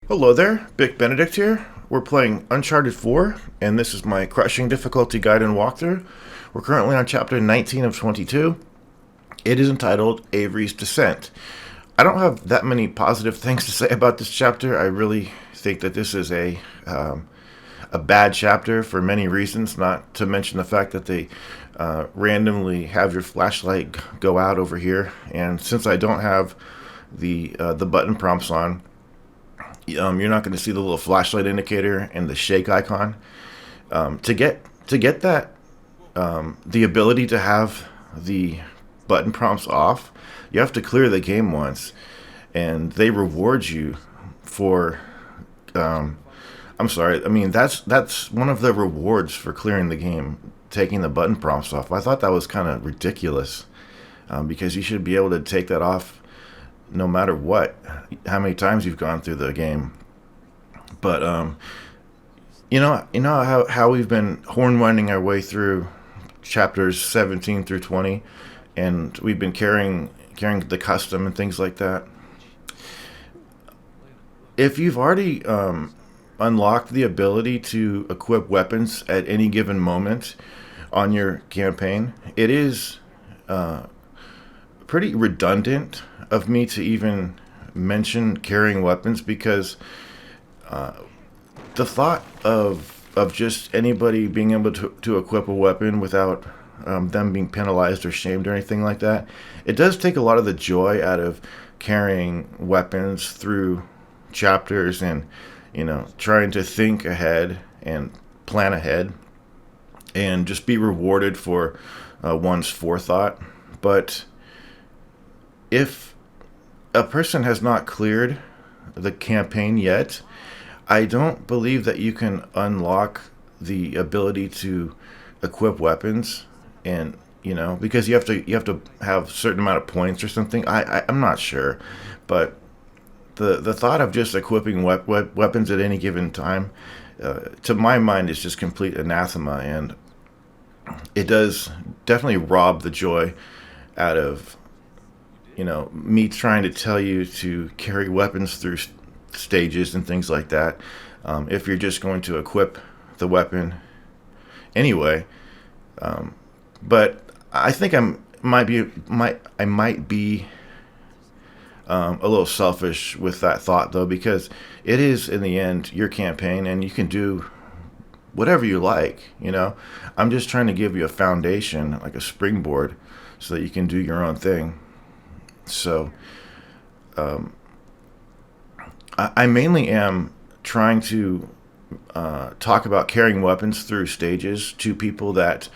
Hello there, Big Benedict here. We're playing Uncharted 4, and this is my crushing difficulty guide and walkthrough. We're currently on chapter 19 of 22. It is entitled Avery's Descent. I don't have that many positive things to say about this chapter. I really think that this is a bad chapter for many reasons, not to mention the fact that they randomly have your flashlight go out over here. And since I don't have the button prompts on, you're not going to see the little flashlight indicator and the shake icon. To get that, the ability to have the button prompts off, you have to clear the game once, and they reward you for. I'm sorry. I mean, that's one of the rewards for clearing the game, taking the button prompts off. I thought that was kind of ridiculous, because you should be able to take that off no matter what, how many times you've gone through the game. But you know how we've been horn winding our way through chapters 17 through 20, and we've been carrying the custom and things like that. If you've already unlocked the ability to equip weapons at any given moment on your campaign, it is pretty redundant of me to even mention carrying weapons, because the thought of just anybody being able to equip a weapon without them being penalized or shamed or anything like that, it does take a lot of the joy out of carrying weapons through chapters, and trying to think ahead and plan ahead and just be rewarded for one's forethought. But if a person has not cleared the campaign yet, I don't believe that you can unlock the ability to equip weapons, and because you have to have a certain amount of points or something. I'm not sure, but the thought of just equipping weapons at any given time, to my mind, is just complete anathema, and it does definitely rob the joy out of me trying to tell you to carry weapons through stages and things like that. If you're just going to equip the weapon anyway. But I think I might be a little selfish with that thought, though, because it is in the end your campaign, and you can do whatever you like. I'm just trying to give you a foundation, like a springboard, so that you can do your own thing. So I mainly am trying to talk about carrying weapons through stages to people that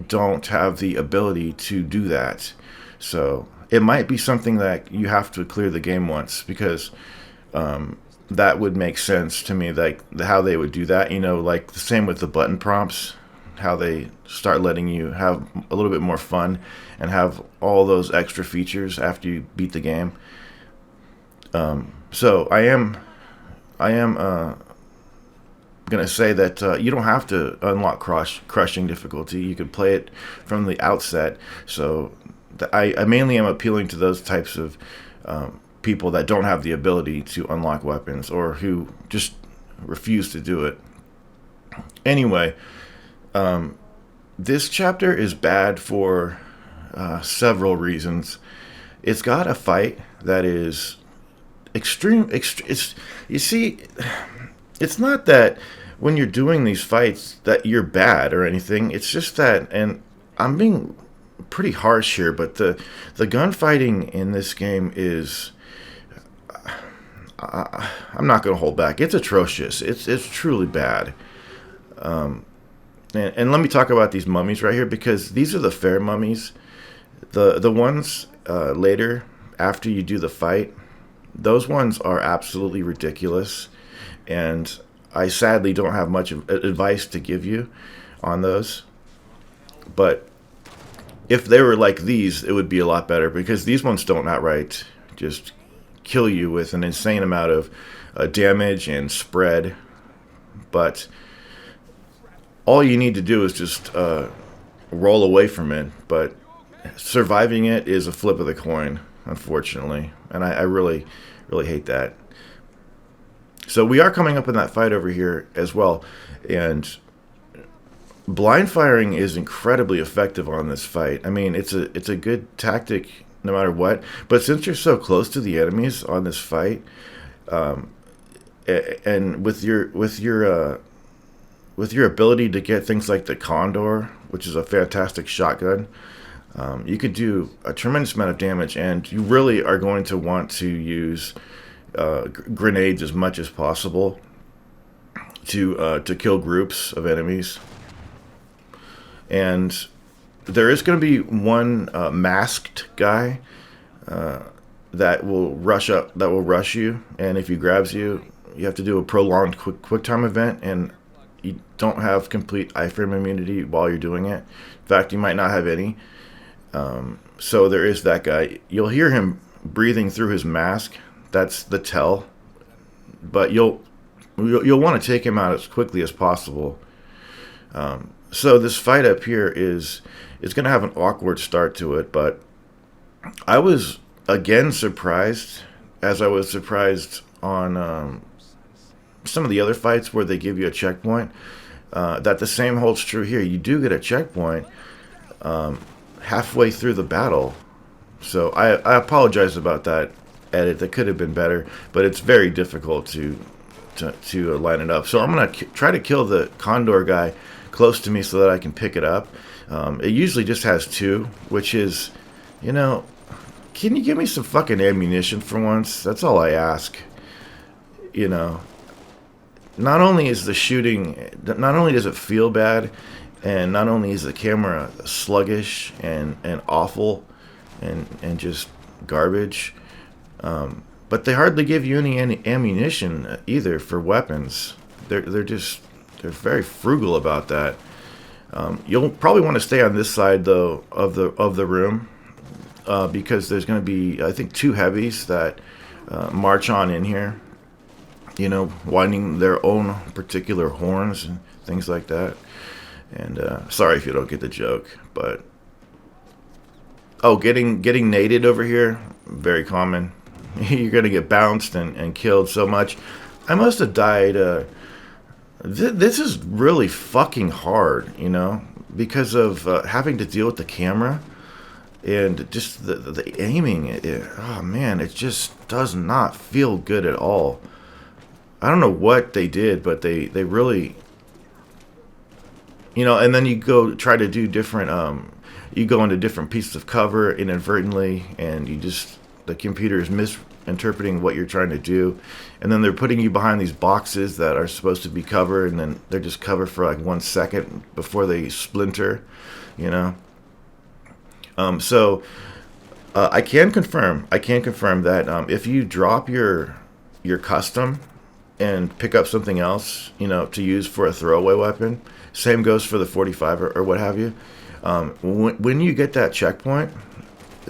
don't have the ability to do that. So it might be something that you have to clear the game once, because that would make sense to me, like how they would do that. Like the same with the button prompts, how they start letting you have a little bit more fun and have all those extra features after you beat the game. So I am gonna say that you don't have to unlock crushing difficulty. You can play it from the outset. So I mainly am appealing to those types of people that don't have the ability to unlock weapons, or who just refuse to do it. Anyway, this chapter is bad for several reasons. It's got a fight that is extreme. You see, it's not that when you're doing these fights that you're bad or anything. It's just that, and I'm being pretty harsh here, but the gunfighting in this game is, I'm not going to hold back. It's atrocious. It's truly bad. And let me talk about these mummies right here, because these are the fair mummies. The ones later, after you do the fight, those ones are absolutely ridiculous, and I sadly don't have much advice to give you on those. But if they were like these, it would be a lot better, because these ones don't outright just kill you with an insane amount of damage and spread. But all you need to do is just roll away from it. But surviving it is a flip of the coin, unfortunately, and I really hate that. So we are coming up in that fight over here as well, and blind firing is incredibly effective on this fight. I mean, it's a good tactic no matter what. But since you're so close to the enemies on this fight, and with your ability to get things like the Condor, which is a fantastic shotgun, you could do a tremendous amount of damage, and you really are going to want to use grenades as much as possible to kill groups of enemies. And there is going to be one masked guy that will rush you, and if he grabs you, you have to do a prolonged quick time event, and you don't have complete iframe immunity while you're doing it. In fact, you might not have any. So there is that guy. You'll hear him breathing through his mask. That's the tell. But you'll want to take him out as quickly as possible. So this fight up here is going to have an awkward start to it, but I was again surprised, as I was surprised on some of the other fights where they give you a checkpoint, that the same holds true here. You do get a checkpoint halfway through the battle. So I apologize about that edit. That could have been better, but it's very difficult to line it up. So I'm going to try to kill the Condor guy close to me so that I can pick it up. It usually just has two, which is, can you give me some fucking ammunition for once? That's all I ask. Not only is the shooting, not only does it feel bad, and not only is the camera sluggish and awful and just garbage, but they hardly give you any ammunition either for weapons. They're very frugal about that. You'll probably want to stay on this side though of the room, because there's going to be, I think, two heavies that march on in here, winding their own particular horns and things like that. And sorry if you don't get the joke, but getting naded over here, very common. You're going to get bounced and killed so much. I must have died. This is really fucking hard, because of having to deal with the camera and just the aiming. Oh man, it just does not feel good at all. I don't know what they did, but they really, and then you go try to do different, you go into different pieces of cover inadvertently, and the computer is misinterpreting what you're trying to do, and then they're putting you behind these boxes that are supposed to be cover, and then they're just covered for like 1 second before they splinter, So I can confirm that if you drop your custom and pick up something else, to use for a throwaway weapon, same goes for the 45 or what have you. When you get that checkpoint,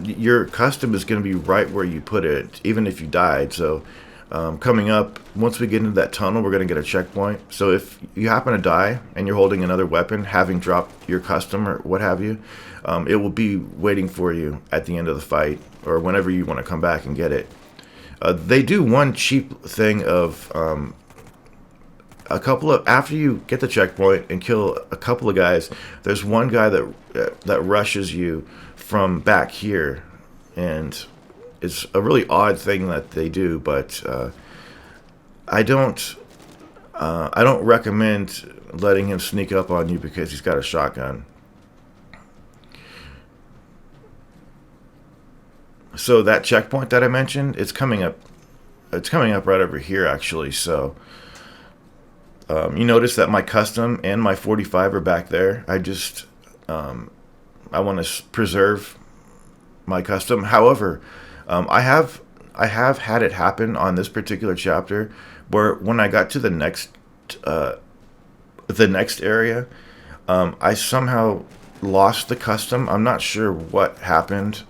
your custom is going to be right where you put it, even if you died. So coming up, once we get into that tunnel, we're going to get a checkpoint. So if you happen to die and you're holding another weapon, having dropped your custom or what have you, it will be waiting for you at the end of the fight or whenever you want to come back and get it. They do one cheap thing of after you get the checkpoint and kill a couple of guys, there's one guy that rushes you from back here, and it's a really odd thing that they do, but I don't recommend letting him sneak up on you because he's got a shotgun. So that checkpoint that I mentioned, it's coming up right over here actually. So you notice that my custom and my 45 are back there. I want to preserve my custom. However, I have had it happen on this particular chapter where when I got to the next area, I somehow lost the custom. I'm not sure what happened.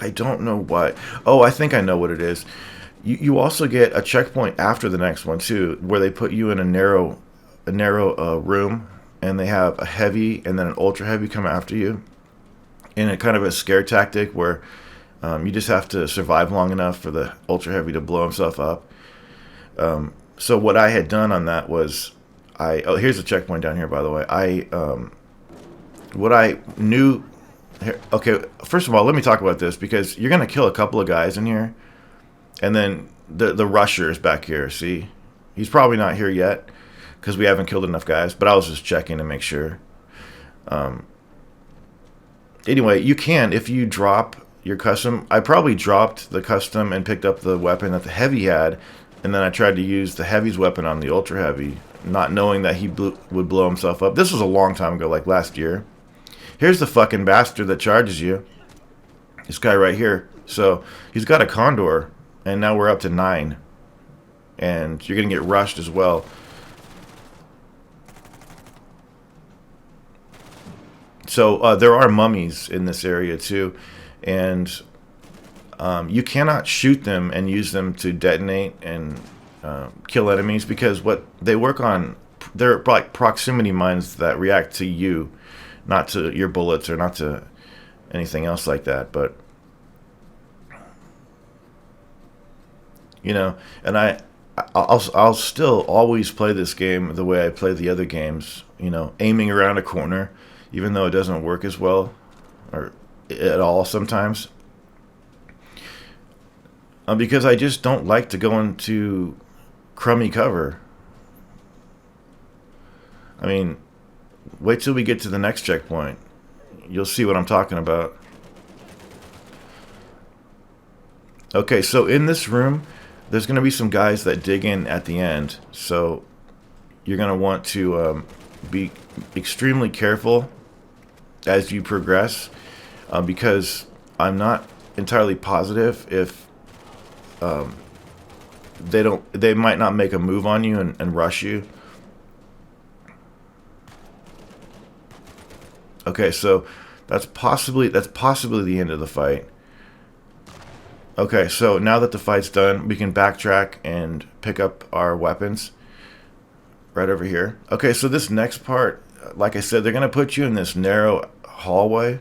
I don't know what. Oh, I think I know what it is. You also get a checkpoint after the next one too, where they put you in a narrow room, and they have a heavy and then an ultra heavy come after you, in a kind of a scare tactic where You just have to survive long enough for the ultra heavy to blow himself up. So what I had done on that was, here's a checkpoint down here, by the way. What I knew. Okay, first of all, let me talk about this, because you're gonna kill a couple of guys in here, and then the rusher is back here. See, he's probably not here yet because we haven't killed enough guys. But I was just checking to make sure. Anyway, you can, if you drop your custom. I probably dropped the custom and picked up the weapon that the heavy had, and then I tried to use the heavy's weapon on the ultra heavy, not knowing that he would blow himself up. This was a long time ago, like last year. Here's the fucking bastard that charges you. This guy right here. So he's got a condor, and now we're up to 9. And you're going to get rushed as well. So there are mummies in this area too. And you cannot shoot them and use them to detonate and kill enemies, because what they work on, they're like proximity mines that react to you, not to your bullets or not to anything else like that. But you know, and I'll still always play this game the way I play the other games. You know, aiming around a corner, even though it doesn't work as well or at all sometimes. Because I just don't like to go into crummy cover. I mean, wait till we get to the next checkpoint. You'll see what I'm talking about. Okay, so in this room, there's going to be some guys that dig in at the end. So you're going to want to be extremely careful as you progress, because I'm not entirely positive if they might not make a move on you and rush you. Okay, so that's possibly the end of the fight. Okay, so now that the fight's done, we can backtrack and pick up our weapons right over here. Okay, so this next part, like I said, they're going to put you in this narrow hallway,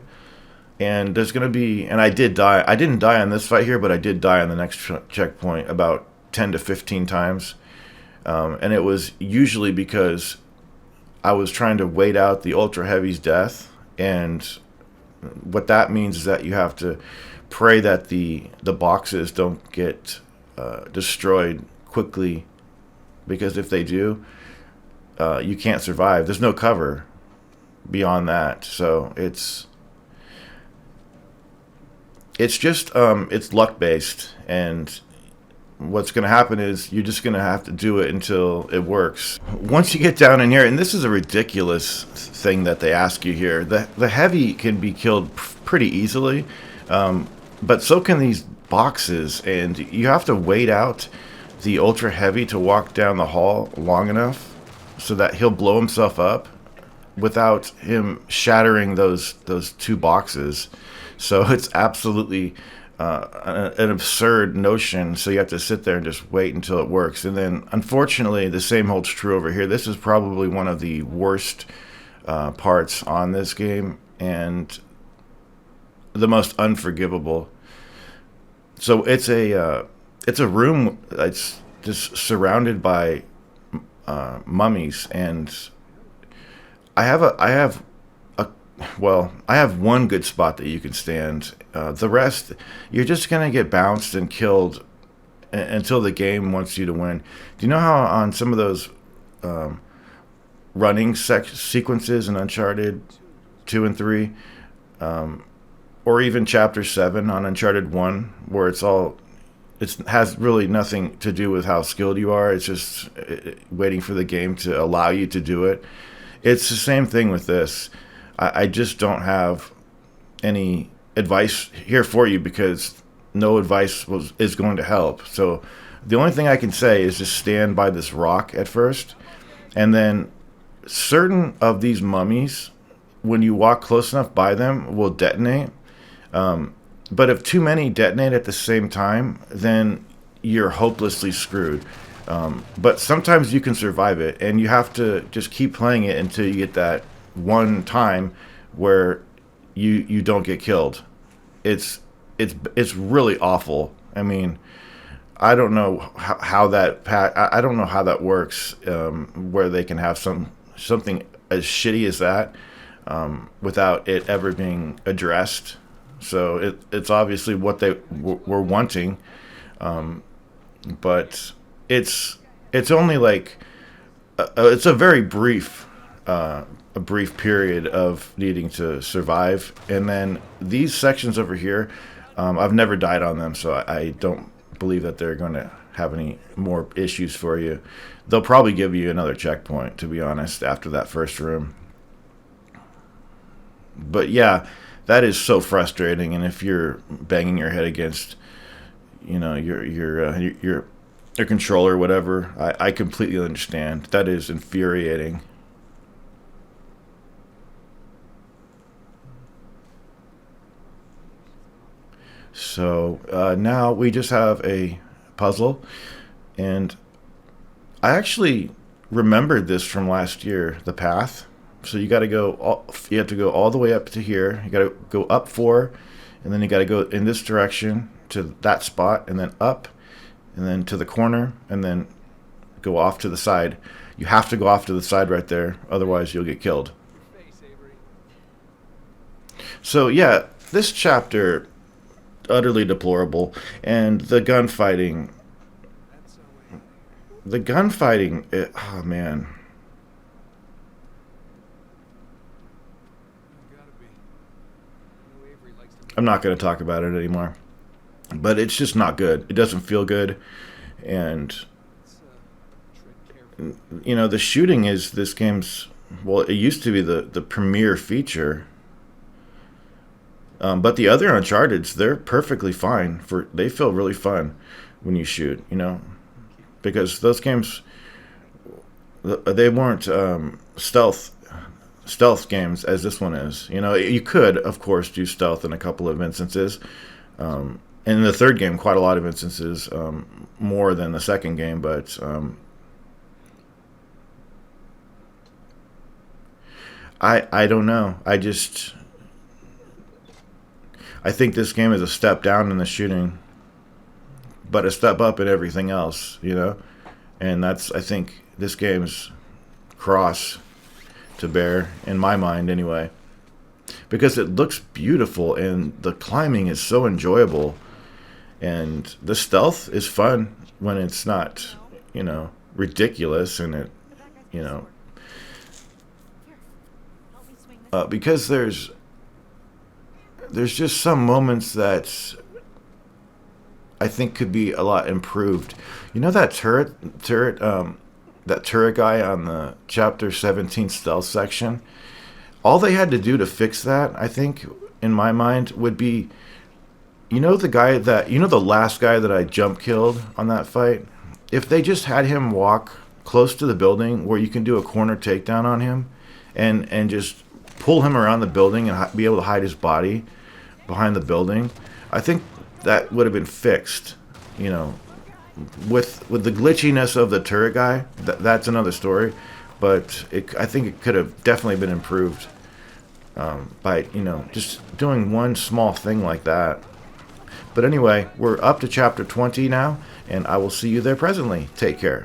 and there's going to be, and I did die. I didn't die on this fight here, but I did die on the next checkpoint about 10 to 15 times. And it was usually because I was trying to wait out the Ultra Heavy's death. And what that means is that you have to pray that the boxes don't get destroyed quickly, because if they do, you can't survive. There's no cover beyond that. So it's just it's luck based, and what's going to happen is you're just going to have to do it until it works. Once you get down in here, and this is a ridiculous thing that they ask you here, the heavy can be killed pretty easily, but so can these boxes, and you have to wait out the ultra heavy to walk down the hall long enough so that he'll blow himself up without him shattering those 2 boxes. So it's absolutely an absurd notion. So you have to sit there and just wait until it works. And then, unfortunately, the same holds true over here. This is probably one of the worst parts on this game, and the most unforgivable. So it's a room that's just surrounded by mummies, and I have one good spot that you can stand. The rest, you're just going to get bounced and killed until the game wants you to win. Do you know how on some of those running sequences in Uncharted 2 and 3, or even Chapter 7 on Uncharted 1, where it has really nothing to do with how skilled you are. It's just waiting for the game to allow you to do it. It's the same thing with this. I just don't have any advice here for you, because no advice is going to help. So the only thing I can say is just stand by this rock at first, and then certain of these mummies, when you walk close enough by them, will detonate. But if too many detonate at the same time, then you're hopelessly screwed. But sometimes you can survive it, and you have to just keep playing it until you get that one time where you don't get killed. It's it's really awful. I mean, I don't know how that I don't know how that works, where they can have something as shitty as that, without it ever being addressed. So it's obviously what they were wanting, but it's only like it's a very brief a brief period of needing to survive, and then these sections over here, I've never died on them, so I don't believe that they're going to have any more issues for you. They'll probably give you another checkpoint, to be honest, after that first room. But yeah, that is so frustrating, and if you're banging your head against, your controller or whatever, I completely understand. That is infuriating. So now we just have a puzzle, and I actually remembered this from last year, the path. So you have to go all the way up to here. You got to go up 4, and then you got to go in this direction to that spot, and then up, and then to the corner, and then go off to the side. You have to go off to the side right there, otherwise you'll get killed. So yeah, this chapter, utterly deplorable, and the gunfighting, oh man. I'm not going to talk about it anymore, but it's just not good. It doesn't feel good, and the shooting is this game's, well, it used to be the premier feature. But the other Uncharted's, they're perfectly fine. They feel really fun when you shoot, because those games, they weren't stealth games as this one is. You could, of course, do stealth in a couple of instances. And in the third game, quite a lot of instances, more than the second game, but I don't know. I think this game is a step down in the shooting, but a step up in everything else, And that's, I think, this game's cross to bear, in my mind anyway. Because it looks beautiful, and the climbing is so enjoyable, and the stealth is fun when it's not, ridiculous, and it, because there's just some moments that I think could be a lot improved. That that turret guy on the chapter 17 stealth section. All they had to do to fix that, I think, in my mind, would be, the last guy that I jump killed on that fight. If they just had him walk close to the building where you can do a corner takedown on him, and just pull him around the building and be able to hide his body behind the building, I think that would have been fixed. With the glitchiness of the turret guy, that's another story. But I think it could have definitely been improved by just doing one small thing like that. But anyway, we're up to chapter 20 now, and I will see you there presently. Take care.